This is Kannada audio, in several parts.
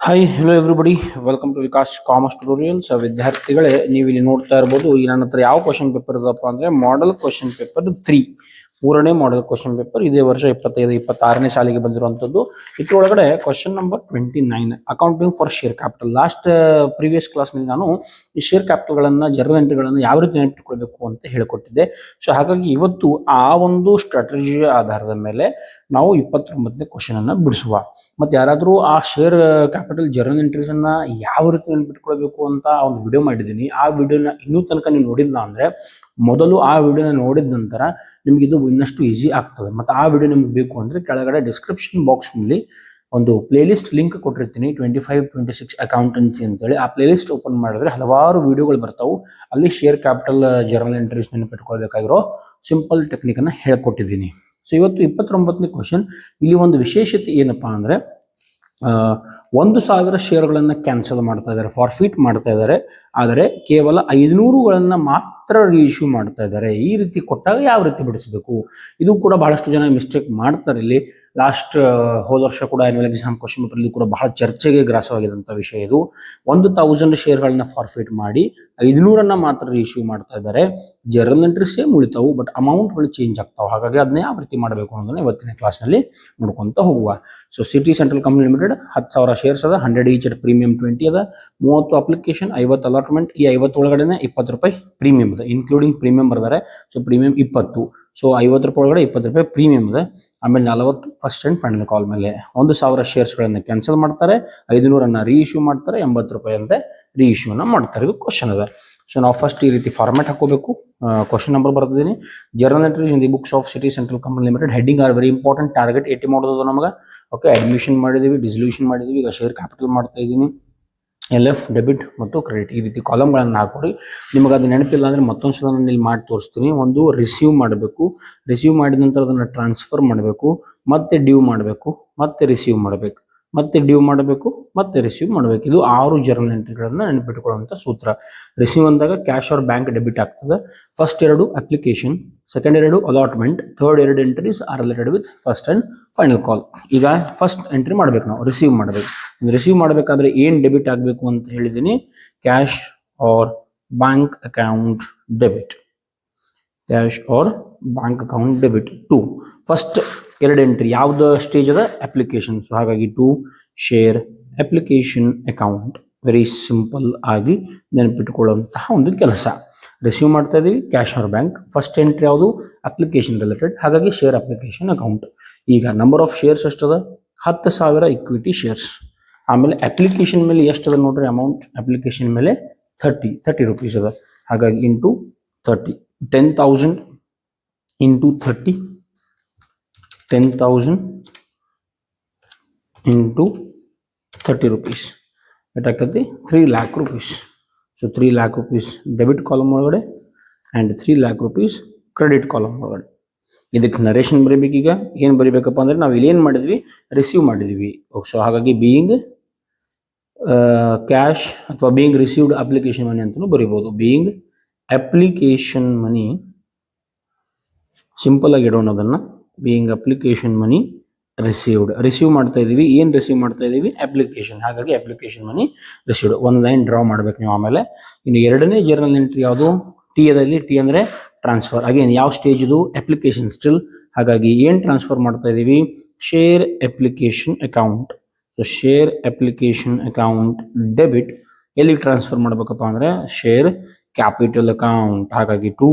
Hi hello everybody welcome to Vikas commerce tutorials. ವಿದ್ಯಾರ್ಥಿಗಳೇ, ನೀವು ಇಲ್ಲಿ ನೋಡ್ತಾ ಇರ್ಬೋದು, ಈ ನನ್ನ ಹತ್ರ ಯಾವ ಕ್ವಶನ್ ಪೇಪರ್ ಇದಪ್ಪ ಅಂದ್ರೆ ಮಾಡೆಲ್ ಕ್ವಶನ್ ಪೇಪರ್ 3, ಮೂರನೇ ಮಾಡೆಲ್ ಕ್ವಶನ್ ಪೇಪರ್. ಇದೇ ವರ್ಷ 25-26ನೇ ಸಾಲಿಗೆ ಬಂದಿರುವಂತದ್ದು. ಇದ್ರೊಳಗಡೆ question number 29, accounting for share capital. Last previous class ನಲ್ಲಿ ನಾನು ಈ ಶೇರ್ ಕ್ಯಾಪಿಟಲ್ ಗಳನ್ನ, ಜರ್ನಲ್ ಎಂಟ್ರಿಗಳನ್ನ ಯಾವ ರೀತಿ ನೆನಪಿಟ್ಕೊಳ್ಬೇಕು ಅಂತ ಹೇಳಿಕೊಟ್ಟಿದ್ದೆ. ಸೊ ಹಾಗಾಗಿ ಇವತ್ತು ಆ ಒಂದು ಸ್ಟ್ರಾಟಜಿಯ ಆಧಾರದ ಮೇಲೆ ನಾವು 29ನೇ ಕ್ವಶನ್ ಅನ್ನ ಬಿಡಿಸುವ. ಮತ್ತೆ ಯಾರಾದರೂ ಆ ಶೇರ್ ಕ್ಯಾಪಿಟಲ್ ಜರ್ನಲ್ ಎಂಟ್ರೀಸ್ ಅನ್ನ ಯಾವ ರೀತಿ ನೆನ್ಪಿಟ್ಕೊಳ್ಬೇಕು ಅಂತ ಒಂದು ವಿಡಿಯೋ ಮಾಡಿದ್ದೀನಿ. ಆ ವಿಡಿಯೋನ ಇನ್ನೂ ತನಕ ನೀವು ನೋಡಿಲ್ಲ ಅಂದ್ರೆ ಮೊದಲು ಆ ವಿಡಿಯೋನ ನೋಡಿದ ನಂತರ ನಿಮ್ಗೆ ಇದು ಇನ್ನಷ್ಟು ಈಸಿ ಆಗ್ತದೆ. ಮತ್ತೆ ಆ ವಿಡಿಯೋ ನಿಮ್ಗೆ ಬೇಕು ಅಂದ್ರೆ ಕೆಳಗಡೆ ಡಿಸ್ಕ್ರಿಪ್ಷನ್ ಬಾಕ್ಸ್ ನಲ್ಲಿ ಒಂದು ಪ್ಲೇಲಿಸ್ಟ್ ಲಿಂಕ್ ಕೊಟ್ಟಿರ್ತೀನಿ, 25-26 ಅಕೌಂಟೆನ್ಸಿ ಅಂತೇಳಿ. ಆ ಪ್ಲೇಲಿಸ್ಟ್ ಓಪನ್ ಮಾಡಿದ್ರೆ ಹಲವಾರು ವಿಡಿಯೋಗಳು ಬರ್ತಾವು. ಅಲ್ಲಿ ಶೇರ್ ಕ್ಯಾಪಿಟಲ್ ಜರ್ನಲ್ ಎಂಟ್ರೀಸ್ ನೆನಪಿಟ್ಕೊಳ್ಬೇಕಾಗಿರೋ ಸಿಂಪಲ್ ಟೆಕ್ನಿಕ್ ಅನ್ನ ಹೇಳ್ಕೊಟ್ಟಿದ್ದೀನಿ. ಸೊ ಇವತ್ತು 29ನೇ ಕ್ವಶನ್. ಇಲ್ಲಿ ಒಂದು ವಿಶೇಷತೆ ಏನಪ್ಪಾ ಅಂದ್ರೆ 1,000 ಶೇರ್ಗಳನ್ನ ಕ್ಯಾನ್ಸಲ್ ಮಾಡ್ತಾ ಇದ್ದಾರೆ, ಫಾರ್ಫಿಟ್ ಮಾಡ್ತಾ ಇದ್ದಾರೆ. ಆದರೆ ಕೇವಲ 500ಗಳನ್ನ ಮಾತ್ರ ರೀಇಶ್ಯೂ ಮಾಡ್ತಾ ಇದ್ದಾರೆ. ಈ ರೀತಿ ಕೊಟ್ಟಾಗ ಯಾವ ರೀತಿ ಬಿಡಿಸಬೇಕು? ಇದು ಕೂಡ ಬಹಳಷ್ಟು ಜನ ಮಿಸ್ಟೇಕ್ ಮಾಡ್ತಾರೆ. ಇಲ್ಲಿ ಲಾಸ್ಟ್ ಹೋದ ವರ್ಷ ಕೂಡ ಆನ್ಯುವಲ್ ಎಕ್ಸಾಮ್ ಕ್ವಶನ್ ಪೇಪರ್ ಕೂಡ ಬಹಳ ಚರ್ಚೆಗೆ ಗ್ರಾಸವಾಗಿದಂತ ವಿಷಯ ಇದು. 1,000 ಶೇರ್ಗಳನ್ನ ಫಾರ್ಫಿಟ್ ಮಾಡಿ 500 ಮಾತ್ರ ರೀಇಶ್ಯೂ ಮಾಡ್ತಾ ಇದ್ದಾರೆ. ಜರ್ನಲ್ ಎಂಟ್ರಿ ಸೇಮ್ ಉಳಿತಾವು, ಬಟ್ ಅಮೌಂಟ್ಗಳು ಚೇಂಜ್ ಆಗ್ತಾವೆ. ಹಾಗಾಗಿ ಅದನ್ನ ಯಾವ ರೀತಿ ಮಾಡಬೇಕು ಅನ್ನೋದನ್ನ ಇವತ್ತಿನ ಕ್ಲಾಸ್ನಲ್ಲಿ ನೋಡ್ಕೊಂತ ಹೋಗುವ. So city central company limited 10,000 shares ಅದ, 100 ಈಚ್ ಅಟ್ ಪ್ರೀಮಿಯಂ 20 ಅದ, 30 ಅಪ್ಲಿಕೇಶನ್, 50 ಅಲಾಟ್ಮೆಂಟ್. ಈ 50 ಒಳಗಡೆ 20 ರೂಪಾಯಿ ಪ್ರೀಮಿಯಂ ಅದ, ಇನ್ಕ್ಲೂಡಿಂಗ್ ಪ್ರೀಮಿಯಂ ಬರ್ತಾರೆ. So premium 20. ಸೊ 50 ರೂಪಾಯಿ ಒಳಗಡೆ 20 ರೂಪಾಯಿ ಪ್ರೀಮಿಯಂ ಇದೆ. ಆಮೇಲೆ 40 ಫಸ್ಟ್ ಅಂಡ್ ಫೈನಲ್ ಕಾಲ್ ಮೇಲೆ 1,000 ಶೇರ್ಸ್ಗಳನ್ನ ಕ್ಯಾನ್ಸಲ್ ಮಾಡ್ತಾರೆ, 500 ರೀಇಶ್ಯೂ ಮಾಡ್ತಾರೆ, 80 ರೂಪಾಯಿ ಅಂತೆ ರೀಇಶ್ಯೂನ ಮಾಡ್ತಾರೆ. ಇದು ಕ್ವಶನ್ ಅದ. ಸೊ ನಾವು ಫಸ್ಟ್ ಈ ರೀತಿ ಫಾರ್ಮ್ಯಾಟ್ ಹಾಕೋಬೇಕು. ಕ್ವಶನ್ ನಂಬರ್ ಬರ್ತಿದ್ದೀನಿ. Journal entries in the books of city central company limited. Heading are very important. Target 80 ಮಾಡೋದು ನಮಗೆ. ಓಕೆ, ಅಡ್ಮಿಷನ್ ಮಾಡಿದೀವಿ, ಡಿಸಲ್ಯೂಷನ್ ಮಾಡಿದೀವಿ, ಈಗ ಶೇರ್ ಕ್ಯಾಪಿಟಲ್ ಮಾಡ್ತಾ ಇದ್ದೀನಿ. LF ಡೆಬಿಟ್ ಮತ್ತು ಕ್ರೆಡಿಟ್ ಈ ರೀತಿ ಕಾಲಮ್ಗಳನ್ನು ಹಾಕೊಡಿ. ನಿಮಗೆ ಅದು ನೆನಪಿಲ್ಲ ಅಂದ್ರೆ ಮತ್ತೊಂದು ಸಲ ನಾನು ಇಲ್ಲಿ ಮಾಡಿ ತೋರಿಸ್ತೀನಿ. ಒಂದು ರಿಸೀವ್ ಮಾಡಬೇಕು, ರಿಸೀವ್ ಮಾಡಿದ ನಂತರ ಅದನ್ನು ಟ್ರಾನ್ಸ್ಫರ್ ಮಾಡಬೇಕು, ಮತ್ತೆ ಡ್ಯೂ ಮಾಡಬೇಕು, ಮತ್ತೆ ರಿಸೀವ್ ಮಾಡಬೇಕು, ಮತ್ತೆ ಡ್ಯೂ ಮಾಡಬೇಕು, ಮತ್ತೆ ರಿಸೀವ್ ಮಾಡಬೇಕು. ಇದು 6 ಜರ್ನಲ್ ಎಂಟ್ರಿಗಳನ್ನ ನೆನಪಿಟ್ಟುಕೊಳ್ಳುವಂತ ಸೂತ್ರ. ರಿಸೀವ್ ಅಂದಾಗ ಕ್ಯಾಶ್ ಆರ್ ಬ್ಯಾಂಕ್ ಡೆಬಿಟ್ ಆಗ್ತದೆ. First 2 application, second 2 allotment, third 2 entries R related with first and final ಕಾಲ್. ಈಗ ಫಸ್ಟ್ ಎಂಟ್ರಿ ಮಾಡ್ಬೇಕು, ನಾವು ರಿಸೀವ್ ಮಾಡಬೇಕು. ರಿಸೀವ್ ಮಾಡಬೇಕಾದ್ರೆ ಏನ್ ಡೆಬಿಟ್ ಆಗಬೇಕು ಅಂತ ಹೇಳಿದೀನಿ, cash or bank account debit. Cash or bank account debit to first 2 entry. ಯಾವ್ದು ಸ್ಟೇಜ್ ಅದ? ಅಪ್ಲಿಕೇಶನ್. ಸೊ ಹಾಗಾಗಿ to share application account. Very simple ಆಗಿ ನೆನಪಿಟ್ಟುಕೊಳ್ಳುವಂತಹ ಒಂದು ಕೆಲಸ. ರಿಸೀವ್ ಮಾಡ್ತಾ ಇದೀವಿ cash or bank. First entry ಯಾವುದು? ಅಪ್ಲಿಕೇಶನ್ ರಿಲೇಟೆಡ್, ಹಾಗಾಗಿ ಶೇರ್ ಅಪ್ಲಿಕೇಶನ್ ಅಕೌಂಟ್. ಈಗ ನಂಬರ್ ಆಫ್ ಶೇರ್ಸ್ ಎಷ್ಟದ? 10,000 ಇಕ್ವಿಟಿ ಶೇರ್ಸ್. ಆಮೇಲೆ ಅಪ್ಲಿಕೇಶನ್ ಮೇಲೆ ಎಷ್ಟದ ನೋಡ್ರಿ ಅಮೌಂಟ್? ಅಪ್ಲಿಕೇಶನ್ ಮೇಲೆ 30 ರೂಪೀಸ್ ಅದ. ಹಾಗಾಗಿ ಇಂಟು 30, 10,000 ಇಂಟು 30, 10,000 ಇಂಟು 30 ರೂಪೀಸ್ ಎಷ್ಟಾಗ್ತದೆ? 3 lakh rupees. So 3 lakh rupees debit column ಒಳಗಡೆ and 3 lakh rupees credit column ಒಳಗಡೆ. ಇದಕ್ಕೆ ನರೇಷನ್ ಬರೀಬೇಕು. ಈಗ ಏನು ಬರೀಬೇಕಪ್ಪ ಅಂದ್ರೆ ನಾವು ಇಲ್ಲಿ ಏನು ಮಾಡಿದ್ವಿ? ರಿಸೀವ್ ಮಾಡಿದ್ವಿ. ಸೊ ಹಾಗಾಗಿ ಬೀಯಿಂಗ್ ಕ್ಯಾಶ್ ಅಥವಾ ಬೀಯಿಂಗ್ ರಿಸೀವ್ಡ್ ಅಪ್ಲಿಕೇಶನ್ ಮನಿ ಅಂತಲೂ ಬರೀಬಹುದು. ಬೀಯಿಂಗ್ ಅಪ್ಲಿಕೇಶನ್ ಮನಿ, ಸಿಂಪಲ್ ಆಗಿ ಇಡೋಣ ಅದನ್ನ. Being application money received. Receive ಮಾಡ್ತಾ ಇದೀವಿ. ಏನ್ ರಿಸೀವ್ ಮಾಡ್ತಾ ಇದೀವಿ? ಅಪ್ಲಿಕೇಶನ್. ಹಾಗಾಗಿ ಅಪ್ಲಿಕೇಶನ್ ಮನಿ ರಿಸೀವ್ಡ್. ಒಂದು ಲೈನ್ ಡ್ರಾ ಮಾಡ್ಬೇಕು ನೀವು. ಆಮೇಲೆ ಇನ್ನು 2ನೇ ಜರ್ನಲ್ ಎಂಟ್ರಿ ಯಾವುದು? ಟಿ ಅದಲ್ಲಿ. ಟಿ ಅಂದ್ರೆ ಟ್ರಾನ್ಸ್ಫರ್. ಅಗೇನ್ ಯಾವ ಸ್ಟೇಜ್ ಇದು? Application still. ಹಾಗಾಗಿ ಏನ್ ಟ್ರಾನ್ಸ್ಫರ್ ಮಾಡ್ತಾ ಇದೀವಿ? Share application account. So share application account debit. ಎಲ್ಲಿ ಟ್ರಾನ್ಸ್ಫರ್ ಮಾಡ್ಬೇಕಪ್ಪ ಅಂದ್ರೆ ಶೇರ್ ಕ್ಯಾಪಿಟಲ್ ಅಕೌಂಟ್. ಹಾಗಾಗಿ to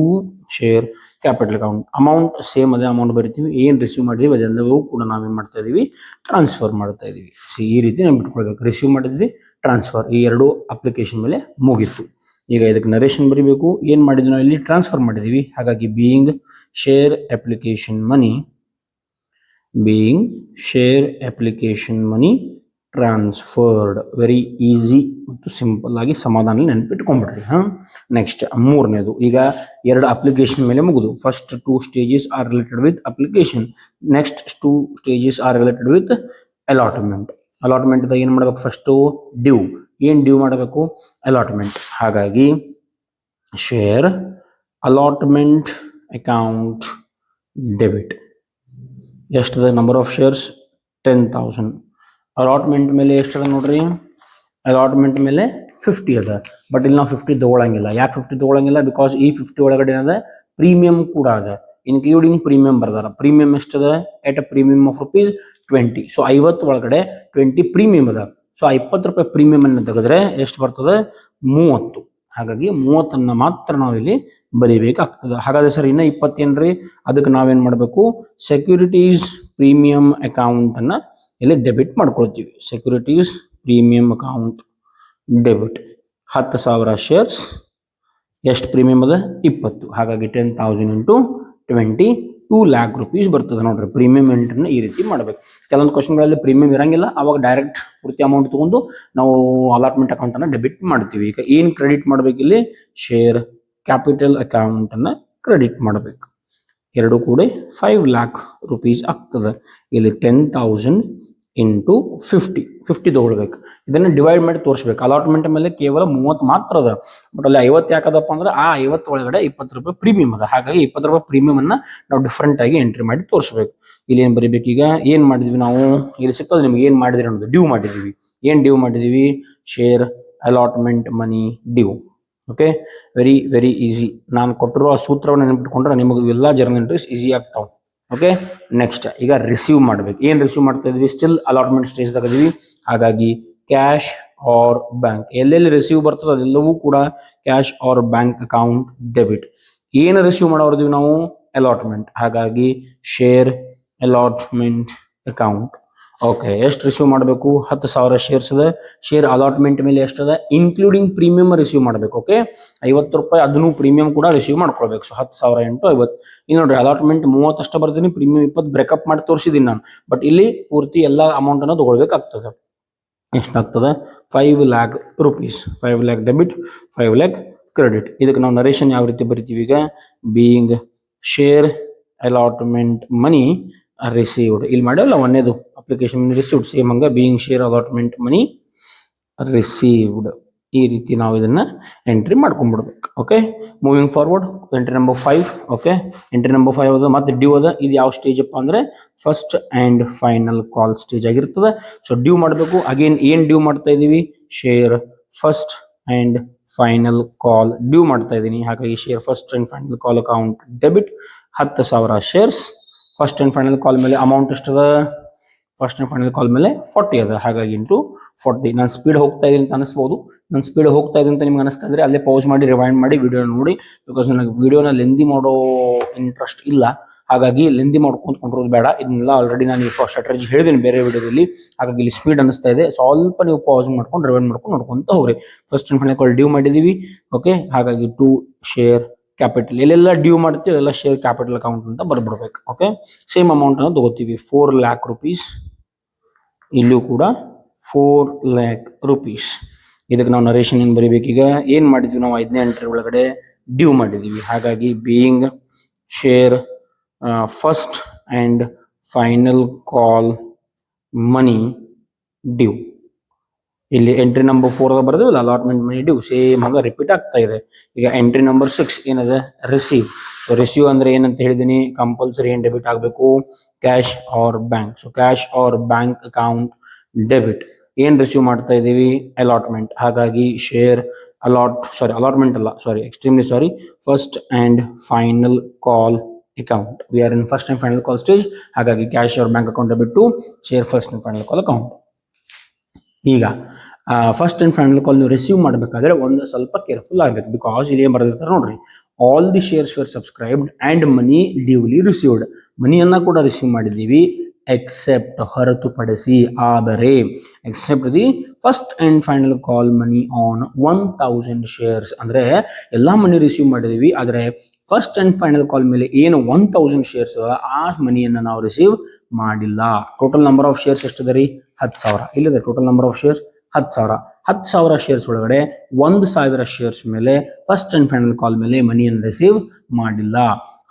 share capital account. Amount same ಅದೇ ಅಮೌಂಟ್ ಬರಿತೀವಿ. ಏನ್ ರಿಸೀವ್ ಮಾಡಿದೀವಿ ಅದೆಲ್ಲವೂ ಕೂಡ ನಾವೇನ್ ಮಾಡ್ತಾ ಇದೀವಿ? ಟ್ರಾನ್ಸ್ಫರ್ ಮಾಡ್ತಾ ಇದೀವಿ. ಸೊ ಈ ರೀತಿ ನಾವು ಬಿಟ್ಕೊಳ್ಬೇಕು. ರಿಸೀವ್ ಮಾಡಿದ್ವಿ, ಟ್ರಾನ್ಸ್ಫರ್, ಈ 2 ಅಪ್ಲಿಕೇಶನ್ ಮೇಲೆ ಮುಗೀತು. ಈಗ ಇದಕ್ಕೆ ನರೇಷನ್ ಬರೀಬೇಕು. ಏನ್ ಮಾಡಿದ್ವಿ ನಾವು ಇಲ್ಲಿ? ಟ್ರಾನ್ಸ್ಫರ್ ಮಾಡಿದೀವಿ. ಹಾಗಾಗಿ being share application money, being share application money transferred. Very easy ಮತ್ತು ಸಿಂಪಲ್ ಆಗಿ ಸಮಾಧಾನ ನೆನಪಿಟ್ಕೊಂಡ್ಬಿಡ್ರಿ. ನೆಕ್ಸ್ಟ್ 3ನೇದು. ಈಗ 2 ಅಪ್ಲಿಕೇಶನ್ ಮೇಲೆ ಮುಗಿದು. First 2 stages are related with application. Next 2 stages are related with allotment. Allotment ಇದಾಗ ಏನ್ ಮಾಡ್ಬೇಕು? First due. ಏನ್ ಡ್ಯೂ ಮಾಡಬೇಕು? ಅಲಾಟ್ಮೆಂಟ್. ಹಾಗಾಗಿ ಶೇರ್ ಅಲಾಟ್ಮೆಂಟ್ ಅಕೌಂಟ್ ಡೆಬಿಟ್. ಎಷ್ಟದ? Number of shares 10,000. ಅಲಾಟ್ಮೆಂಟ್ ಮೇಲೆ ಎಷ್ಟದ ನೋಡ್ರಿ, ಅಲಾಟ್ಮೆಂಟ್ ಮೇಲೆ 50 ಅದ. ಬಟ್ ಇಲ್ಲಿ ನಾವು 50 ತಗೊಳಂಗಿಲ್ಲ. ಯಾಕೆ 50 ತಗೊಳಂಗಿಲ್ಲ? ಬಿಕಾಸ್ ಈ 50 ಒಳಗಡೆ ಏನದ, ಪ್ರೀಮಿಯಂ ಕೂಡ ಅದ, ಇನ್ಕ್ಲೂಡಿಂಗ್ ಪ್ರೀಮಿಯಂ ಬರ್ದಾರ. ಪ್ರೀಮಿಯಂ ಎಷ್ಟದ? At a premium of ₹20. So 50 ಒಳಗಡೆ 20 ಪ್ರೀಮಿಯಂ ಅದ. ಸೊ ಆ ₹20 ಪ್ರೀಮಿಯಂ ಅನ್ನು ತೆಗೆದ್ರೆ ಎಷ್ಟು ಬರ್ತದೆ? 30. ಹಾಗಾಗಿ 30 ಮಾತ್ರ ನಾವು ಇಲ್ಲಿ ಬರೀಬೇಕಾಗ್ತದೆ. ಹಾಗಾದ್ರೆ ಸರ್ ಇನ್ನ 20 ಏನ್ರಿ? ಅದಕ್ಕೆ ನಾವೇನ್ ಮಾಡ್ಬೇಕು? ಸೆಕ್ಯೂರಿಟೀಸ್ ಪ್ರೀಮಿಯಂ ಅಕೌಂಟ್ ಅನ್ನ ಇಲ್ಲಿ ಡೆಬಿಟ್ ಮಾಡ್ಕೊಳ್ತೀವಿ. Securities premium account debit 10,000 shares. ಎಷ್ಟು ಪ್ರೀಮಿಯಂ ಅದ? 20. ಹಾಗಾಗಿ 10,000 ಇಂಟು 20 2 lakh rupees ಬರ್ತದೆ ನೋಡ್ರಿ. ಪ್ರೀಮಿಯಂ ಎಂಟ್ರಿನ ಈ ರೀತಿ ಮಾಡ್ಬೇಕು. ಕೆಲವೊಂದು ಕ್ವಶನ್ಗಳಲ್ಲಿ ಪ್ರೀಮಿಯಂ ಇರಂಗಿಲ್ಲ, ಅವಾಗ ಡೈರೆಕ್ಟ್ ಪೂರ್ತಿ ಅಮೌಂಟ್ ತಗೊಂಡು ನಾವು ಅಲಾಟ್ಮೆಂಟ್ ಅಕೌಂಟ್ ಅನ್ನ ಡೆಬಿಟ್ ಮಾಡ್ತೀವಿ. ಈಗ ಏನ್ ಕ್ರೆಡಿಟ್ ಮಾಡ್ಬೇಕು ಇಲ್ಲಿ? ಶೇರ್ ಕ್ಯಾಪಿಟಲ್ ಅಕೌಂಟ್ ಅನ್ನ ಕ್ರೆಡಿಟ್ ಮಾಡಬೇಕು. ಎರಡು ಕೂಡ 5 lakh rupees ಆಗ್ತದೆ. ಇಲ್ಲಿ 10,000 ಇಂಟು 50 ತಗೊಳ್ಬೇಕು. ಇದನ್ನ ಡಿವೈಡ್ ಮಾಡಿ ತೋರಿಸ್ಬೇಕು. ಅಲಾಟ್ಮೆಂಟ್ ಮೇಲೆ ಕೇವಲ 30 ಮಾತ್ರ ಅದ, ಬಟ್ ಅಲ್ಲಿ 50 ಯಾಕದಪ್ಪ ಅಂದ್ರೆ ಆ 50 ಒಳಗಡೆ ₹20 ಪ್ರೀಮಿಯಂ ಅದ. ಹಾಗಾಗಿ ₹20 ಪ್ರೀಮಿಯಂ ಅನ್ನ ನಾವು ಡಿಫ್ರೆಂಟ್ ಆಗಿ ಎಂಟ್ರಿ ಮಾಡಿ ತೋರಿಸ್ಬೇಕು. ಇಲ್ಲಿ ಏನ್ ಬರೀಬೇಕು? ಈಗ ಏನ್ ಮಾಡಿದ್ವಿ ನಾವು? ಇಲ್ಲಿ ಸಿಗ್ತದೆ ನಿಮ್ಗೆ ಏನ್ ಮಾಡಿದ್ರಿ ಅನ್ನೋದು. ಡ್ಯೂ ಮಾಡಿದೀವಿ. ಏನ್ ಡ್ಯೂ ಮಾಡಿದೀವಿ? Share allotment money due. Okay, very very easy. ನಾನು ಕೊಟ್ಟಿರೋ ಆ ಸೂತ್ರವನ್ನು ನೆನಪಿಟ್ಕೊಂಡ್ರೆ ನಿಮಗೆ ಇವೆಲ್ಲ ಜರ್ನಲ್ ಎಂಟ್ರೀಸ್ ಈಸಿ ಆಗ್ತಾವ. ಓಕೆ, ನೆಕ್ಸ್ಟ್ ಈಗ ರಿಸೀವ್ ಮಾಡ್ಬೇಕು. ಏನ್ ರಿಸೀವ್ ಮಾಡ್ತಾ ಇದ್ವಿ? ಸ್ಟಿಲ್ ಅಲಾಟ್ಮೆಂಟ್ ಸ್ಟೇಜ್ ತಗದ್ವಿ. ಹಾಗಾಗಿ ಕ್ಯಾಶ್ ಆರ್ ಬ್ಯಾಂಕ್, ಎಲ್ಲೆಲ್ಲಿ ರಿಸೀವ್ ಬರ್ತದೆ ಅದೆಲ್ಲವೂ ಕೂಡ cash or bank account debit. ಏನು ರಿಸೀವ್ ಮಾಡೋರ್ದೀವಿ ನಾವು? ಅಲಾಟ್ಮೆಂಟ್. ಹಾಗಾಗಿ ಶೇರ್ ಅಲಾಟ್ಮೆಂಟ್ ಅಕೌಂಟ್. ಓಕೆ, ಎಷ್ಟು ರಿಸೀವ್ ಮಾಡಬೇಕು? 10,000 ಶೇರ್ಸ್ ಅದ. ಶೇರ್ ಅಲಾಟ್ಮೆಂಟ್ ಮೇಲೆ ಎಷ್ಟದ? ಇನ್ಕ್ಲೂಡಿಂಗ್ ಪ್ರೀಮಿಯಂ ರಿಸೀವ್ ಮಾಡಬೇಕು. ಓಕೆ, ₹50 ಅದನ್ನು ಪ್ರೀಮಿಯಂ ಕೂಡ ರಿಸೀವ್ ಮಾಡ್ಕೊಳ್ಬೇಕು. So 10,000 into 50. ಇಲ್ಲಿ ನೋಡ್ರಿ, ಅಲಾಟ್ಮೆಂಟ್ 30 ಅಷ್ಟ ಬರ್ತೀನಿ, ಪ್ರೀಮಿಯಂ 20 ಬ್ರೇಕಪ್ ಮಾಡಿ ತೋರಿಸಿದೀನಿ ನಾನು. ಬಟ್ ಇಲ್ಲಿ ಪೂರ್ತಿ ಎಲ್ಲ ಅಮೌಂಟ್ ಅನ್ನು ತಗೊಳ್ಬೇಕಾಗ್ತದೆ. ಎಷ್ಟಾಗ್ತದೆ? 5 lakh rupees. 5 lakh debit, 5 lakh credit. ಇದಕ್ಕೆ ನಾವು ನರೇಶನ್ ಯಾವ ರೀತಿ ಬರಿತೀವಿ? ಈಗ being share allotment money received. ಇಲ್ಲಿ ಮಾಡ್ಯವಲ್ಲ ಒಂದೇದು ಅಪ್ಲಿಕೇಶನ್ ರಿಸೀವ್ಡ್, ಸೇಮ್ ಹಂಗ being share allotment money received. ಈ ರೀತಿ ನಾವು ಇದನ್ನ ಎಂಟ್ರಿ ಮಾಡ್ಕೊಂಡ್ಬಿಡ್ಬೇಕು. Okay, moving forward entry number 5. Okay, entry number 5 ಅದ. ಮತ್ತೆ ಡ್ಯೂ ಅದ. ಇದು ಯಾವ ಸ್ಟೇಜ್ ಅಪ್ಪ ಅಂದ್ರೆ first and final call stage ಆಗಿರ್ತದೆ. ಸೊ ಡ್ಯೂ ಮಾಡಬೇಕು. ಅಗೇನ್ ಏನ್ ಡ್ಯೂ ಮಾಡ್ತಾ ಇದೀವಿ? Share first and final call due ಮಾಡ್ತಾ ಇದೀನಿ. ಹಾಗಾಗಿ share first and final call account debit 10,000 shares. First and final call ಮೇಲೆ ಅಮೌಂಟ್ ಎಷ್ಟದ? ಫಸ್ಟ್ ಅಂಡ್ ಫೈನಲ್ ಕಾಲ್ ಮೇಲೆ 40 ಅದ. ಹಾಗಾಗಿ ಇಂಟು 40. ನಾನು ಸ್ಪೀಡ್ ಹೋಗ್ತಾ ಇದೀನಿ ಅಂತ ಅನಿಸ್ಬೋದು. ನಾನು ಸ್ಪೀಡ್ ಹೋಗ್ತಾ ಇದೀನಿ ಅಂತ ನಿಮ್ಗೆ ಅನಿಸ್ತಾ ಇದ್ರೆ ಅಲ್ಲೇ ಪೌಸ್ ಮಾಡಿ ರಿವೈಂಡ್ ಮಾಡಿ ವಿಡಿಯೋ ನೋಡಿ. ಬಿಕಾಸ್ ನನಗೆ ವಿಡಿಯೋನ ಲೆಂದಿ ಮಾಡೋ ಇಂಟ್ರೆಸ್ಟ್ ಇಲ್ಲ. ಹಾಗಾಗಿ ಲೆಂದಿ ಮಾಡ್ಕೊಂಡು ಕೊಂಡ್ರೋದು ಬೇಡ. ಇದನ್ನೆಲ್ಲ ಆಲ್ರೆಡಿ ನಾನು ಈ ಸ್ಟ್ರಾಟಜಿ ಹೇಳಿದ್ದೀನಿ ಬೇರೆ ವಿಡಿಯೋದಲ್ಲಿ. ಹಾಗಾಗಿ ಇಲ್ಲಿ ಸ್ಪೀಡ್ ಅನಿಸ್ತಾ ಇದೆ. ಸ್ವಲ್ಪ ನೀವು ಪಾಸ್ ಮಾಡ್ಕೊಂಡು ರಿವೈಂಡ್ ಮಾಡ್ಕೊಂಡು ನೋಡ್ಕೊಂತ ಹೋಗ್ರಿ. First and final call due ಮಾಡಿದೀವಿ. ಓಕೆ, ಹಾಗಾಗಿ ಟು ಶೇರ್ ಕ್ಯಾಪಿಟಲ್. ಎಲ್ಲೆಲ್ಲ ಡ್ಯೂ ಮಾಡ್ತೀವಿ ಎಲ್ಲ ಶೇರ್ ಕ್ಯಾಪಿಟಲ್ ಅಕೌಂಟ್ ಅಂತ ಬರ್ಬಿಡ್ಬೇಕು. ಓಕೆ, ಸೇಮ್ ಅಮೌಂಟ್ ಅನ್ನು ತಗೋತೀವಿ. 4 lakh rupees. ಇಲ್ಲೂ ಕೂಡ 4 lakh rupees. ಇದಕ್ಕೆ ನಾವು ನರೇಶನ್ ಏನ್ ಬರೀಬೇಕೀಗ? ಏನ್ ಮಾಡಿದ್ವಿ ನಾವು? 5ನೇ ಎಂಟ್ರಿ ಒಳಗಡೆ ಡ್ಯೂ ಮಾಡಿದೀವಿ. ಹಾಗಾಗಿ being share first and final call money due. ಇಲ್ಲಿ ಎಂಟ್ರಿ ನಂಬರ್ 4 ಬರ್ದೇವಲ್ಲ, ಅಲಾಟ್ಮೆಂಟ್ ಮನಿ ಡ್ಯೂ, ಸೇಮ್ ಹಂಗ ರಿಪೀಟ್ ಆಗ್ತಾ ಇದೆ. ಈಗ ಎಂಟ್ರಿ ನಂಬರ್ 6 ಏನದ? ರಿಸೀವ್. ಸೊ ರಿಸೀವ್ ಅಂದ್ರೆ ಏನಂತ ಹೇಳಿದೀನಿ? ಕಂಪಲ್ಸರಿ ಏನ್ ಡೆಬಿಟ್ ಆಗಬೇಕು? Cash or bank. So cash or bank account debit. ಏನ್ ರಿಸೀವ್ ಮಾಡ್ತಾ ಇದೀವಿ? ಅಲಾಟ್ಮೆಂಟ್. ಹಾಗಾಗಿ ಶೇರ್ ಅಲಾಟ್ಮೆಂಟ್ ಅಲ್ಲ, extremely sorry, first and final call account. We are in first and final call stage. ಹಾಗಾಗಿ cash or bank account debit to share first and final call account. ಈಗ ಫಸ್ಟ್ ಅಂಡ್ ಫೈನಲ್ ಕಾಲ್ ನೀವು ರಿಸೀವ್ ಮಾಡಬೇಕಾದ್ರೆ ಒಂದು ಸ್ವಲ್ಪ ಕೇರ್ಫುಲ್ ಆಗಬೇಕು. ಬಿಕಾಸ್ ಇಲ್ಲಿ ಏನ್ ಬರೆದಿರ್ತಾರೆ ನೋಡ್ರಿ, all the shares were subscribed and money duly received. ಮನಿಯನ್ನ ಕೂಡ ರಿಸೀವ್ ಮಾಡಿದೀವಿ, ಎಕ್ಸೆಪ್ಟ್ ಹೊರತುಪಡಿಸಿ, ಆದರೆ except the first and final call money on 1000 shares. ಅಂದ್ರೆ ಎಲ್ಲಾ ಮನಿ ರಿಸೀವ್ ಮಾಡಿದೀವಿ, ಆದರೆ ಫಸ್ಟ್ ಅಂಡ್ ಫೈನಲ್ ಕಾಲ್ ಮೇಲೆ ಏನು 1000 ಶೇರ್ಸ್ ಆ ಮನಿಯನ್ನ ನಾವು ರಿಸೀವ್ ಮಾಡಿಲ್ಲ. ಟೋಟಲ್ ನಂಬರ್ ಆಫ್ ಶೇರ್ಸ್ ಎಷ್ಟಿದೆ ರೀ? 10,000. ಇಲ್ಲಿದೆ total number of shares 10,000. 10,000 shares ಒಳಗಡೆ 1,000 ಶೇರ್ಸ್ ಮೇಲೆ ಫಸ್ಟ್ ಅಂಡ್ ಫೈನಲ್ ಕಾಲ್ ಮೇಲೆ ಮನಿಯನ್ನು ರಿಸೀವ್ ಮಾಡಿಲ್ಲ.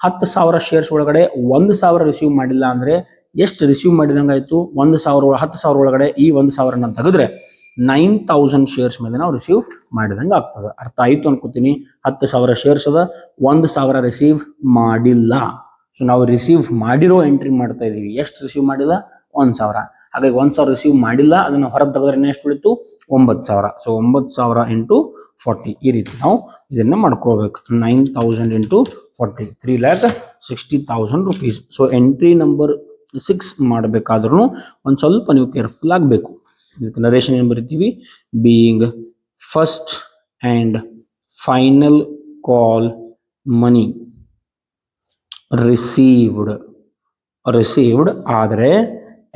10,000 ಶೇರ್ಸ್ ಒಳಗಡೆ 1,000 ರಿಸೀವ್ ಮಾಡಿಲ್ಲ ಅಂದ್ರೆ ಎಷ್ಟು ರಿಸೀವ್ ಮಾಡಿದಂಗಾಯ್ತು? 10,000 ಒಳಗಡೆ ಈ 1,000 ತೆಗೆದ್ರೆ 9,000 ಶೇರ್ಸ್ ಮೇಲೆ ನಾವು ರಿಸೀವ್ ಮಾಡಿದಂಗೆ ಆಗ್ತದೆ. ಅರ್ಥ ಆಯ್ತು ಅನ್ಕೋತೀನಿ. 10,000 ಶೇರ್ಸ್ ಅದ, 1,000 ರಿಸೀವ್ ಮಾಡಿಲ್ಲ. ಸೊ ನಾವು ರಿಸೀವ್ ಮಾಡಿರೋ ಎಂಟ್ರಿ ಮಾಡ್ತಾ ಇದೀವಿ. ಎಷ್ಟು ರಿಸೀವ್ ಮಾಡಿಲ್ಲ? 1,000. ಹಾಗಾಗಿ 1,000 ರಿಸೀವ್ ಮಾಡಿಲ್ಲ, ಅದನ್ನು ಹೊರಗೆ ತೆಗೆದ್ರೆ ಎಷ್ಟು ಉಳಿತು 9,000. ಸೊ 9,000 ಇಂಟು 40 ಈ ರೀತಿ ನಾವು ಇದನ್ನ ಮಾಡ್ಕೋಬೇಕು. 9,000 into 40 3,60,000 rupees. So entry number 6 ಮಾಡಬೇಕಾದ್ರೂ ಒಂದು ಸ್ವಲ್ಪ ನೀವು ಕೇರ್ಫುಲ್ ಆಗಬೇಕು. ಇದಕ್ಕೆ ನರೇಶನ್ ಏನು ಬರಿತೀವಿ, being first and final call money received ಆದರೆ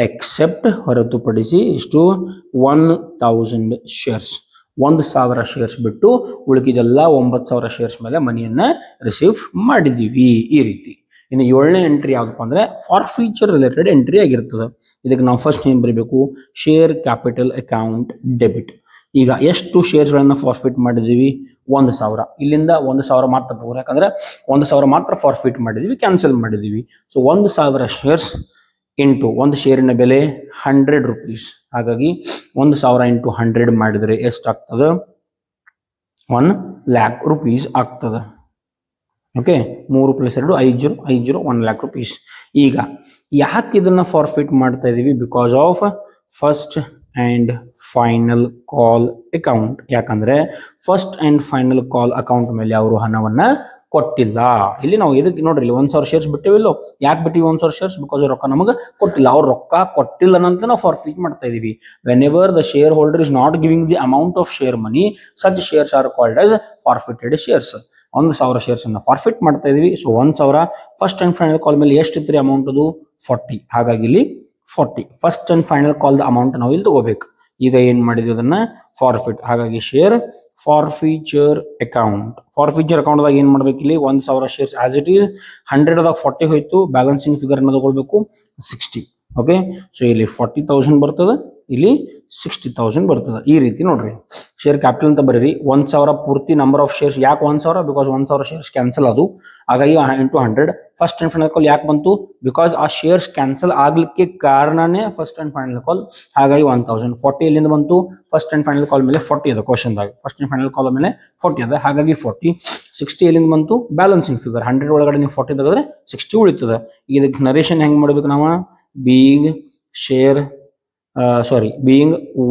ಎಕ್ಸೆಪ್ಟ್ ಹೊರತುಪಡಿಸಿ ಎಷ್ಟು 1,000 ಶೇರ್ಸ್, 1,000 ಶೇರ್ಸ್ ಬಿಟ್ಟು ಉಳಿಕಿದೆಲ್ಲ 9,000 ಶೇರ್ಸ್ ಮೇಲೆ ಮನಿಯನ್ನ ರಿಸೀವ್ ಮಾಡಿದೀವಿ ಈ ರೀತಿ. ಇನ್ನು 7ನೇ ಎಂಟ್ರಿ ಯಾವ್ದಪ್ಪ ಅಂದ್ರೆ ಫಾರ್ ಫ್ಯೂಚರ್ ರಿಲೇಟೆಡ್ ಎಂಟ್ರಿ ಆಗಿರ್ತದೆ. ಇದಕ್ಕೆ ನಾವು ಫಸ್ಟ್ ಏನ್ ಬರೀಬೇಕು, ಶೇರ್ ಕ್ಯಾಪಿಟಲ್ ಅಕೌಂಟ್ ಡೆಬಿಟ್. ಈಗ ಎಷ್ಟು ಶೇರ್ಸ್ಗಳನ್ನ ಫಾರ್ಫಿಟ್ ಮಾಡಿದೀವಿ 1,000, ಇಲ್ಲಿಂದ 1,000 ಮಾತ್ರ ತಗೋರು, ಯಾಕಂದ್ರೆ 1,000 ಮಾತ್ರ ಫಾರ್ಫಿಟ್ ಮಾಡಿದೀವಿ, ಕ್ಯಾನ್ಸಲ್ ಮಾಡಿದೀವಿ. ಸೊ 1,000 ಶೇರ್ಸ್ ಇಂಟು ಒಂದು ಶೇರಿನ ಬೆಲೆ 100 rupees. ಹಾಗಾಗಿ 1,000 ಇಂಟು 100 ಮಾಡಿದ್ರೆ ಎಷ್ಟಾಗ್ತದೆ 1,00,000 rupees ಆಗ್ತದೆ. Okay, 3 + 2 5 50 1,00,000 rupees. ಈಗ ಯಾಕೆ ಇದನ್ನ ಫಾರ್ಫಿಟ್ ಮಾಡ್ತಾ ಇದೀವಿ, because of first and final call account. ಯಾಕಂದ್ರೆ first and final call account ಮೇಲೆ ಅವರು ಹಣವನ್ನ ಕೊಟ್ಟಿಲ್ಲ. ಇಲ್ಲಿ ನಾವು ಇದಕ್ಕೆ ನೋಡ್ರಿ, ಇಲ್ಲಿ 1,000 ಶೇರ್ಸ್ ಬಿಟ್ಟಿವಿಲ್ಲೋ, ಯಾಕೆ ಬಿಟ್ಟಿವಿ 1,000 ಶೇರ್ಸ್, ಬಿಕಾಸ್ ರೊಕ್ಕ ನಮಗೆ ಕೊಟ್ಟಿಲ್ಲ. ಅವ್ರು ರೊಕ್ಕ ಕೊಟ್ಟಿಲ್ಲ ಅಂತ ನಾವು ಫಾರ್ಫಿಟ್ ಮಾಡ್ತಾ ಇದೀವಿ. When ever the share holder is not giving the amount of share money, such shares are called as forfeited shares. 1,000 shares ಅನ್ನ ಫಾರ್ಫಿಟ್ ಮಾಡ್ತಾ ಇದೀವಿ. So 1,000 first and final call ಮೇಲೆ ಎಷ್ಟು ಇತ್ತು ಅಮೌಂಟ್, ಅದು 40. ಹಾಗಾಗಿ ಇಲ್ಲಿ 40 first and final call the amount ನಾವು ಇಲ್ಲಿ ತಗೋಬೇಕು. ಈಗ ಏನ್ ಮಾಡಿದ್ವಿ ಅದನ್ನ ಫಾರ್ಫಿಟ್, ಹಾಗಾಗಿ ಶೇರ್ ಫಾರ್ಫೀಚರ್ ಅಕೌಂಟ್. ಫಾರ್ಫೀಚರ್ ಅಕೌಂಟ್ ದಾಗ ಏನ್ ಮಾಡ್ಬೇಕು, ಇಲ್ಲಿ 1,000 ಶೇರ್ಸ್ ಆಸ್ ಇಟ್ ಈಸ್ 100 ದಾಗ 40 ಹೋಯ್ತು, ಬ್ಯಾಲೆನ್ಸಿಂಗ್ ಫಿಗರ್ ಅನ್ನ ತಗೊಳ್ಬೇಕು 60. ಓಕೆ, ಸೊ ಇಲ್ಲಿ 40,000 ಬರ್ತದೆ, ಇಲ್ಲಿ 60,000 ಬರ್ತದೆ. ಈ ರೀತಿ ನೋಡ್ರಿ, ಶೇರ್ ಕ್ಯಾಪಿಟಲ್ ಅಂತ ಬರೀರಿ. 1,000 ಪೂರ್ತಿ ನಂಬರ್ ಆಫ್ ಶೇರ್ಸ್. ಯಾಕೆ 1,000, ಬಿಕಾಸ್ 1,000 ಶೇರ್ಸ್ ಕ್ಯಾನ್ಸಲ್ ಅದು, ಹಾಗಾಗಿ ಇಂಟು 100. ಫಸ್ಟ್ ಅಂಡ್ ಫೈನಲ್ ಕಾಲ್ ಯಾಕೆ ಬಂತು, ಬಿಕಾಸ್ ಆ ಶೇರ್ಸ್ ಕ್ಯಾನ್ಸಲ್ ಆಗ್ಲಿಕ್ಕೆ ಕಾರಣನೇ ಫಸ್ಟ್ ಅಂಡ್ ಫೈನಲ್ ಕಾಲ್, ಹಾಗಾಗಿ 1,000. 40 ಎಲ್ಲಿಂದ ಬಂತು, ಫಸ್ಟ್ ಅಂಡ್ ಫೈನಲ್ ಕಾಲ್ ಮೇಲೆ 40 ಅದ ಕ್ವಶನ್ ದಾಗ, ಫಸ್ಟ್ ಅಂಡ್ ಫೈನಲ್ ಕಾಲ್ ಮೇಲೆ 40 ಅದ, ಹಾಗಾಗಿ 40. 60 ಎಲ್ಲಿಂದ ಬಂತು, ಬ್ಯಾಲೆನ್ಸಿಂಗ್ ಫಿಗರ್ 100 ಒಳಗಡೆ ನೀವು 40 ತೆಗೆದ್ರೆ 60 ಉಳಿತದೆ. ಇದಕ್ಕೆ ನರೇಶನ್ ಹೆಂಗ್ ಮಾಡ್ಬೇಕು ನಾವು, being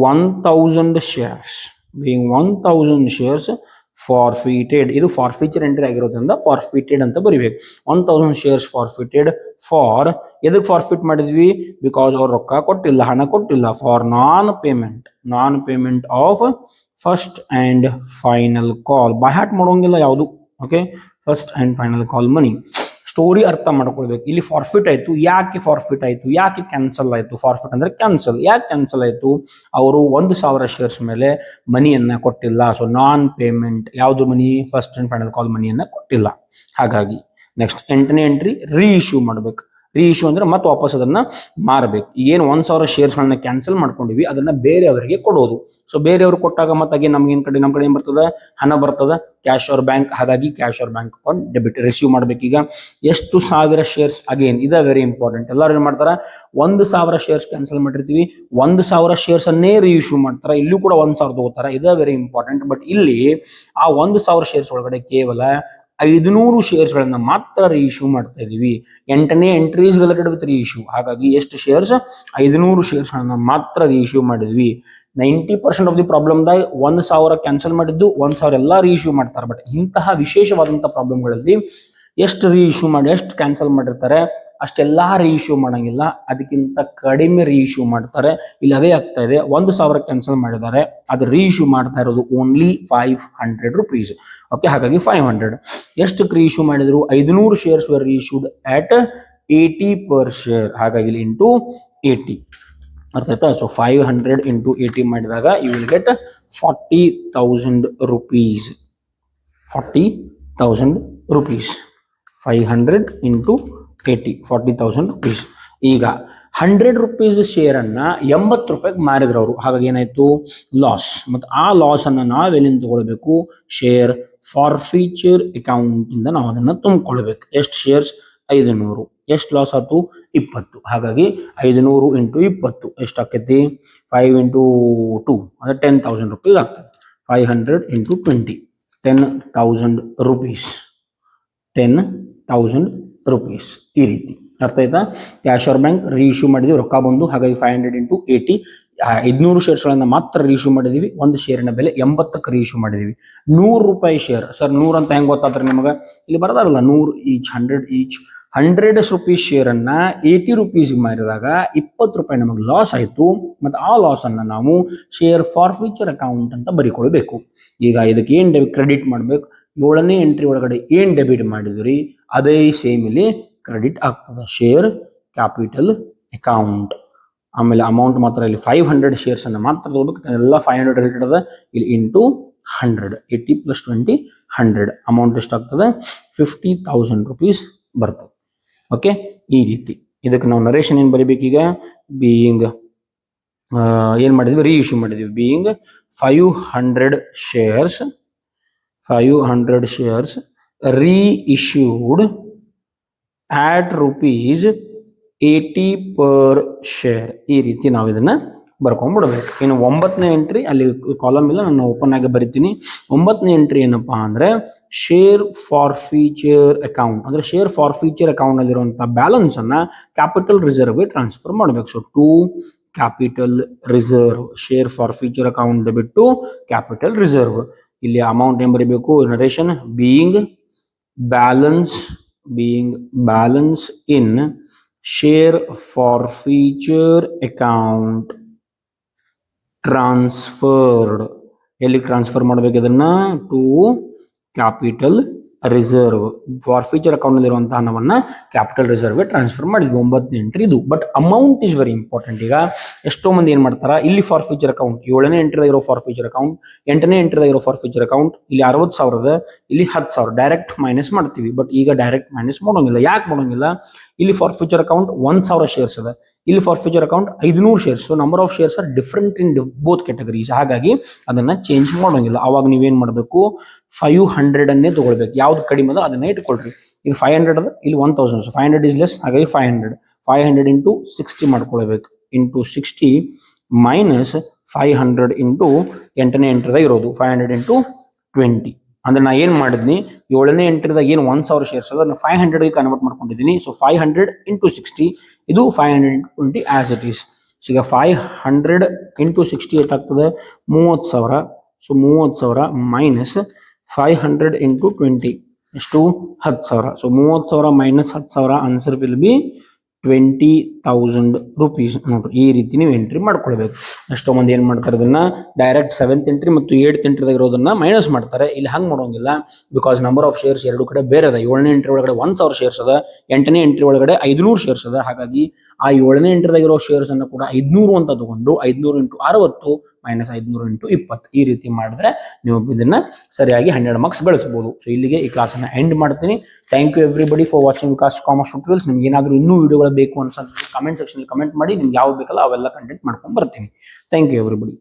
1,000 shares forfeited. ಇದು ಫಾರ್ಫೀಚರ್ ಎಂಟ್ರಿ ಆಗಿರೋದ್ರಿಂದ ಫಾರ್ಫಿಟೆಡ್ ಅಂತ ಬರಿಬೇಕು. 1,000 shares forfeited ಫಾರ್, ಎದಕ್ಕೆ ಫಾರ್ಫಿಟ್ ಮಾಡಿದ್ವಿ, ಬಿಕಾಸ್ ಅವ್ರು ರೊಕ್ಕ ಕೊಟ್ಟಿಲ್ಲ, ಹಣ ಕೊಟ್ಟಿಲ್ಲ. For non payment of first and final call. By hat ಮಾಡೋಂಗಿಲ್ಲ ಯಾವುದು. Okay, first and final call money. Story ಅರ್ಥ ಮಾಡ್ಕೊಳ್ಬೇಕು. ಇಲ್ಲಿ ಫಾರ್ಫಿಟ್ ಆಯ್ತು, ಯಾಕೆ ಫಾರ್ಫಿಟ್ ಆಯ್ತು, ಯಾಕೆ ಕ್ಯಾನ್ಸಲ್ ಆಯ್ತು. ಫಾರ್ಫಿಟ್ ಅಂದ್ರೆ ಕ್ಯಾನ್ಸಲ್. ಯಾಕೆ ಕ್ಯಾನ್ಸಲ್ ಆಯ್ತು, ಅವರು 1,000 ಶೇರ್ಸ್ ಮೇಲೆ ಮನಿಯನ್ನ ಕೊಟ್ಟಿಲ್ಲ. ಸೊ ನಾನ್ ಪೇಮೆಂಟ್, ಯಾವ್ದು ಮನಿ, ಫಸ್ಟ್ ಅಂಡ್ ಫೈನಲ್ ಕಾಲ್ ಮನಿಯನ್ನ ಕೊಟ್ಟಿಲ್ಲ. ಹಾಗಾಗಿ ನೆಕ್ಸ್ಟ್ 8ನೇ ಎಂಟ್ರಿ ರೀ ಇಶ್ಯೂ ಮಾಡ್ಬೇಕು. ರೀ ಇಶ್ಯೂ ಅಂದ್ರೆ ಮತ್ತೆ ವಾಪಸ್ ಅದನ್ನ ಮಾರಬೇಕು. ಏನು 1,000 ಶೇರ್ಸ್ಗಳನ್ನ ಕ್ಯಾನ್ಸಲ್ ಮಾಡ್ಕೊಂಡಿವಿ ಅದನ್ನ ಬೇರೆಯವರಿಗೆ ಕೊಡೋದು. ಸೊ ಬೇರೆಯವ್ರಿಗೆ ಕೊಟ್ಟಾಗ ಮತ್ತೆ ನಮ್ಮ ಕಡೆ ಏನ್ ಬರ್ತದೆ, ಹಣ ಬರ್ತದೆ, ಕ್ಯಾಶ್ ಆರ್ ಬ್ಯಾಂಕ್. ಹಾಗಾಗಿ cash or bank account debit receive ಮಾಡ್ಬೇಕು. ಈಗ ಎಷ್ಟು 1,000 ಶೇರ್ಸ್, ಅಗೇನ್ ಇದ ವೆರಿ ಇಂಪಾರ್ಟೆಂಟ್. ಎಲ್ಲರೂ ಏನ್ ಮಾಡ್ತಾರ, 1,000 ಶೇರ್ಸ್ ಕ್ಯಾನ್ಸಲ್ ಮಾಡಿರ್ತೀವಿ, 1,000 ಶೇರ್ಸ್ ಅನ್ನೇ ರೀ ಇಶ್ಯೂ ಮಾಡ್ತಾರ. ಇಲ್ಲೂ ಕೂಡ 1,000 ತಗೋತಾರ. ಇದ ವೆರಿ ಇಂಪಾರ್ಟೆಂಟ್. ಬಟ್ ಇಲ್ಲಿ ಆ 1,000 ಶೇರ್ಸ್ ಒಳಗಡೆ ಕೇವಲ 500 ಶೇರ್ಸ್ಗಳನ್ನ ಮಾತ್ರ ರೀ ಇಶ್ಯೂ ಮಾಡ್ತಾ ಇದೀವಿ. 8ನೇ ಎಂಟ್ರಿ ಇಸ್ ರಿಲೇಟೆಡ್ ವಿತ್ ರೀ ಇಶ್ಯೂ. ಹಾಗಾಗಿ ಎಷ್ಟು ಶೇರ್ಸ್, 500 ಶೇರ್ಸ್ಗಳನ್ನ ಮಾತ್ರ ರೀ ಇಶ್ಯೂ ಮಾಡಿದ್ವಿ. 90% ಆಫ್ ದಿ ಪ್ರಾಬ್ಲಮ್ ದಾಗ 1,000 ಕ್ಯಾನ್ಸಲ್ ಮಾಡಿದ್ದು, 1,000 ಎಲ್ಲ ರೀ ಇಶ್ಯೂ ಮಾಡ್ತಾರೆ. ಬಟ್ ಇಂತಹ ವಿಶೇಷವಾದಂತಹ ಪ್ರಾಬ್ಲಮ್ಗಳಲ್ಲಿ ಎಷ್ಟು ರೀ ಇಶ್ಯೂ ಮಾಡಿ, ಎಷ್ಟು ಕ್ಯಾನ್ಸಲ್ ಮಾಡಿರ್ತಾರೆ, ಅಷ್ಟೆಲ್ಲಾ ರೀ ಇಶ್ಯೂ ಮಾಡಂಗಿಲ್ಲ, ಅದಕ್ಕಿಂತ ಕಡಿಮೆ ರೀ ಇಶ್ಯೂ ಮಾಡ್ತಾರೆ. ಇಲ್ಲಿ ಅದೇ ಆಗ್ತಾ ಇದೆ, 1,000 ಕ್ಯಾನ್ಸಲ್ ಮಾಡಿದ್ದಾರೆ, ಅದು ರೀ ಇಶ್ಯೂ ಮಾಡ್ತಾ ಇರೋದು ಓನ್ಲಿ 500 rupees. ಓಕೆ, ಹಾಗಾಗಿ 500. ಎಷ್ಟು ರೀ ಇಶ್ಯೂ ಮಾಡಿದ್ರು, 500 ಶೇರ್ಸ್ ವರ್ ರೀ ಇಶ್ಯೂಡ್ ಅಟ್ 80 per share. ಹಾಗಾಗಿ ಇಲ್ಲಿ ಇಂಟು 80 ಅರ್ಥ ಆಯ್ತಾ. ಸೊ 500 ಇಂಟು 80 ಮಾಡಿದಾಗ you will get 40,000 rupees. 40,000 rupees. 500 into 80 40,000 rupees. ಈಗ 100 rupees ಶೇರ್ ಅನ್ನ 80 ರೂಪಾಯಿಗೆ ಮಾರಿದ್ರು ಅವರು. ಹಾಗಾಗಿ ಏನಾಯ್ತು, ಲಾಸ್. ಮತ್ತು ಆ ಲಾಸ್ ಅನ್ನ ನಾವೆಲ್ಲಿಂದ ತಗೊಳ್ಬೇಕು, ಶೇರ್ ಫಾರ್ಫೀಚರ್ ಅಕೌಂಟ್ ಇಂದ ನಾವು ಅದನ್ನ ತುಂಬಿಕೊಳ್ಬೇಕು. ಎಷ್ಟು ಶೇರ್ಸ್, 500. ಎಷ್ಟು ಲಾಸ್ ಆಯ್ತು, 20. ಹಾಗಾಗಿ 500 ಇಂಟು 20 ಎಷ್ಟಾಕೈತಿ, 5 ಇಂಟು 2 ಅಂದ್ರೆ 10,000 rupees ಆಗ್ತದೆ. 500 ಇಂಟು 20 10,000 rupees. 10,000 rupees ಈ ರೀತಿ. ಅರ್ಥ ಆಯ್ತಾ? ಕ್ಯಾಶರ್ ಬ್ಯಾಂಕ್ ರೀಇಶ್ಯೂ ಮಾಡಿದ್ವಿ, ರೊಕ್ಕ ಬಂದು, ಹಾಗಾಗಿ 500 ಇಂಟು 80 500 ಶೇರ್ಸ್ಗಳನ್ನ ಮಾತ್ರ ರೀಇಶ್ಯೂ ಮಾಡಿದೀವಿ. ಒಂದು ಶೇರಿನ ಬೆಲೆ 80ಕ್ಕೆ ರೀಇಶ್ಯೂ ಮಾಡಿದೀವಿ. 100 ರೂಪಾಯಿ ಶೇರ್. ಸರ್ 100 ಅಂತ ಹೆಂಗ್ ಗೊತ್ತಾತ್ರಿ ನಿಮಗೆ? ಇಲ್ಲಿ ಬರದಾರಲ್ಲ 100 ಈಚ್ 100 ಈಚ್ 100 ರುಪೀಸ್ ಶೇರ್ ಅನ್ನ 80 ರುಪೀಸ್ ಮಾರಿದಾಗ 20 ರೂಪಾಯಿ ನಮಗೆ ಲಾಸ್ ಆಯ್ತು. ಮತ್ತು ಆ ಲಾಸ್ ಅನ್ನ ನಾವು ಶೇರ್ ಫಾರ್ ಫ್ಯೂಚರ್ ಅಕೌಂಟ್ ಅಂತ ಬರಿಕೊಳ್ಬೇಕು. ಈಗ ಇದಕ್ಕೆ ಏನ್ ಕ್ರೆಡಿಟ್ ಮಾಡ್ಬೇಕು? 7ನೇ ಎಂಟ್ರಿ ಒಳಗಡೆ ಏನ್ ಡೆಬಿಟ್ ಮಾಡಿದ್ರಿ ಅದೇ ಸೇಮ್ ಇಲ್ಲಿ ಕ್ರೆಡಿಟ್ ಆಗ್ತದೆ, ಶೇರ್ ಕ್ಯಾಪಿಟಲ್ ಅಕೌಂಟ್. ಆಮೇಲೆ ಅಮೌಂಟ್ ಮಾತ್ರ ಇಲ್ಲಿ 500 ಶೇರ್ಸ್ ಅನ್ನ ಮಾತ್ರ ತಗೋಬೇಕು, ಎಲ್ಲ 500 ರಿಲೇಟೆಡ್ ಅದ. ಇಲ್ಲಿ ಇಂಟು 100, 80 + 20 100, ಅಮೌಂಟ್ ಎಷ್ಟಾಗ್ತದೆ? 50,000 ರುಪೀಸ್ ಬರ್ತದೆ. ಓಕೆ, ಈ ರೀತಿ ಇದಕ್ಕೆ ನಾವು ನರೇಶನ್ ಏನ್ ಬರೀಬೇಕೀಗ? ಬೀಯಿಂಗ್ ಏನ್ ಮಾಡಿದ್ವಿ? ರೀಇಶ್ಯೂ ಮಾಡಿದ್ವಿ. Being 500 shares reissued at ₹80 per share. ಈ ರೀತಿ ನಾವು ಇದನ್ನ ಬರ್ಕೊಂಡ್ಬಿಡ್ಬೇಕು. ಇನ್ನು 9ನೇ ಎಂಟ್ರಿ, ಅಲ್ಲಿ ಕಾಲಮ್ ಇಲ್ಲ, ನಾನು ಓಪನ್ ಆಗಿ ಬರಿತೀನಿ. 9ನೇ ಎಂಟ್ರಿ ಏನಪ್ಪಾ ಅಂದ್ರೆ ಶೇರ್ ಫಾರ್ ಫ್ಯೂಚರ್ ಅಕೌಂಟ್. ಅಂದ್ರೆ ಶೇರ್ ಫಾರ್ ಫ್ಯೂಚರ್ ಅಕೌಂಟ್ ನಲ್ಲಿರುವಂತಹ ಬ್ಯಾಲೆನ್ಸ್ ಅನ್ನ ಕ್ಯಾಪಿಟಲ್ ರಿಸರ್ವ್ ಟ್ರಾನ್ಸ್ಫರ್ ಮಾಡಬೇಕು. So to capital reserve, share forfeiture account debit to capital reserve. ಇಲ್ಲಿ ಅಮೌಂಟ್ ಏನ್ ಬರೀಬೇಕು? Narration being balance in share for future account transferred. ಎಲ್ಲಿ ಟ್ರಾನ್ಸ್ಫರ್ ಮಾಡಬೇಕು ಇದನ್ನ? To capital reserve. Forfeiture account ನಲ್ಲಿರುವಂತಹ ಹಣವನ್ನ ಕ್ಯಾಪಿಟಲ್ ರಿಸರ್ವ್ ಟ್ರಾನ್ಸ್ಫರ್ ಮಾಡಿದ್ವಿ. 9ನೇ ಎಂಟ್ರಿ ಇದು. But amount is very important. ಈಗ ಎಷ್ಟೋ ಮಂದಿ ಏನ್ ಮಾಡ್ತಾರ, ಇಲ್ಲಿ ಫಾರ್ ಫ್ಯೂಚರ್ ಅಕೌಂಟ್ 7ನೇ ಎಂಟ್ರಿದಾಗ ಇರೋ ಫಾರ್ ಫ್ಯೂಚರ್ ಅಕೌಂಟ್, 8ನೇ ಎಂಟ್ರಿದಾಗ ಇರೋ ಫಾರ್ ಫ್ಯೂಚರ್ ಅಕೌಂಟ್, ಇಲ್ಲಿ 60,000 ಇಲ್ಲಿ 10,000 ಡೈರೆಕ್ಟ್ ಮೈನಸ್ ಮಾಡ್ತೀವಿ. ಬಟ್ ಈಗ ಡೈರೆಕ್ಟ್ ಮೈನಸ್ ಮಾಡೋಂಗಿಲ್ಲ. ಯಾಕೆ ಮಾಡೋಂಗಿಲ್ಲ? ಇಲ್ಲಿ ಫಾರ್ ಫ್ಯೂಚರ್ ಅಕೌಂಟ್ 1,000 ಶೇರ್ಸ್ ಅದ, ಇಲ್ಲಿ for future account 500 shares. So number of shares are different in both categories. ಹಾಗಾಗಿ ಅದನ್ನ ಚೇಂಜ್ ಮಾಡೋಂಗಿಲ್ಲ. ಅವಾಗ ನೀವೇನ್ ಮಾಡಬೇಕು? 500 ಅನ್ನೇ ತಗೊಳ್ಬೇಕು. ಯಾವ್ದು ಕಡಿಮೆ ಅದ ಅದನ್ನ ಇಟ್ಕೊಳ್ರಿ. ಇಲ್ಲಿ 500 ಅದ, ಇಲ್ಲಿ 1,000. ಸೊ 500 ಇಸ್ ಲೆಸ್, ಹಾಗಾಗಿ 500 ಇಂಟು 60 ಮಾಡ್ಕೊಳ್ಬೇಕು. ಇಂಟು 60 ಮೈನಸ್ 500 ಇಂಟು 8ನೇ ಎಂಟ್ರಿದಾಗ ಇರೋದು 500 ಇಂಟು 20. ಅಂದ್ರೆ ನಾ ಏನ್ ಮಾಡಿದ್ನಿ, 7ನೇ ಎಂಟ್ರಿದಾಗ ಏನು 1,000 ಶೇರ್ಸ್ ಅದ, ನಾನು 500 ಕನ್ವರ್ಟ್ ಮಾಡ್ಕೊಂಡಿದ್ದೀನಿ. ಸೊ 500 ಇಂಟು 60, ಇದು 500 ಇಂಟು 20 ಆಸ್ ಇಟ್ ಈಸ್. ಈಗ 500 ಇಂಟು 60 ಎಷ್ಟಾಗ್ತದೆ? 30,000. ಸೊ 30,000 ಮೈನಸ್ 500 ಇಂಟು 20 ಎಷ್ಟು? 10,000. So 30,000 minus 10,000 answer will be 20,000 rupees. ನೋಡ್ರಿ, ಈ ರೀತಿ ನೀವು ಎಂಟ್ರಿ ಮಾಡ್ಕೊಳ್ಬೇಕು. ಎಷ್ಟೋ ಮಂದಿ ಏನ್ ಮಾಡ್ತಾರೆ, ಇದನ್ನ ಡೈರೆಕ್ಟ್ 7th ಎಂಟ್ರಿ ಮತ್ತು 8th ಎಂಟ್ರಿದಾಗ ಇರೋದನ್ನ ಮೈನಸ್ ಮಾಡ್ತಾರೆ. ಇಲ್ಲಿ ಹಂಗ್ ಮಾಡೋಂಗಿಲ್ಲ. ಬಿಕಾಸ್ ನಂಬರ್ ಆಫ್ ಶೇರ್ಸ್ ಎರಡು ಕಡೆ ಬೇರೆ ಅದ. 7ನೇ ಎಂಟ್ರಿ ಒಳಗಡೆ 1,000 ಶೇರ್ಸ್ ಅದ, 8ನೇ ಎಂಟ್ರಿ ಒಳಗಡೆ 500 ಶೇರ್ಸ್ ಅದ. ಹಾಗಾಗಿ ಆ 7ನೇ ಎಂಟ್ರಿದಾಗ ಇರೋ ಶೇರ್ಸ್ ಅನ್ನ ಕೂಡ 500 ಅಂತ ತಗೊಂಡು 500 ಇಂಟು 60 ಮೈನಸ್ 500 ಇಂಟು 20 ಈ ರೀತಿ ಮಾಡಿದ್ರೆ ನೀವು ಇದನ್ನ ಸರಿಯಾಗಿ 100 ಮಾರ್ಕ್ಸ್ ಗಳಿಸಬಹುದು. ಸೊ ಇಲ್ಲಿಗೆ ಈ ಕ್ಲಾಸ್ ಅನ್ನ ಎಂಡ್ ಮಾಡ್ತೀನಿ. Thank you everybody for watching Vikas commerce tutorials. ನಿಮ್ಗೆ ಏನಾದರೂ ಇನ್ನೂ ವಿಡಿಯೋಗಳು ಬೇಕು ಅನ್ಸಂದ್ರೆ ಕಮೆಂಟ್ ಸೆಕ್ಷನ್ ಕಮೆಂಟ್ ಮಾಡಿ. ನಿಮ್ಗೆ ಯಾವ್ದು ಬೇಕಲ್ಲ ಅವೆಲ್ಲ ಕಂಟೆಂಟ್ ಮಾಡ್ಕೊಂಡು ಬರ್ತೀನಿ. Thank you everybody.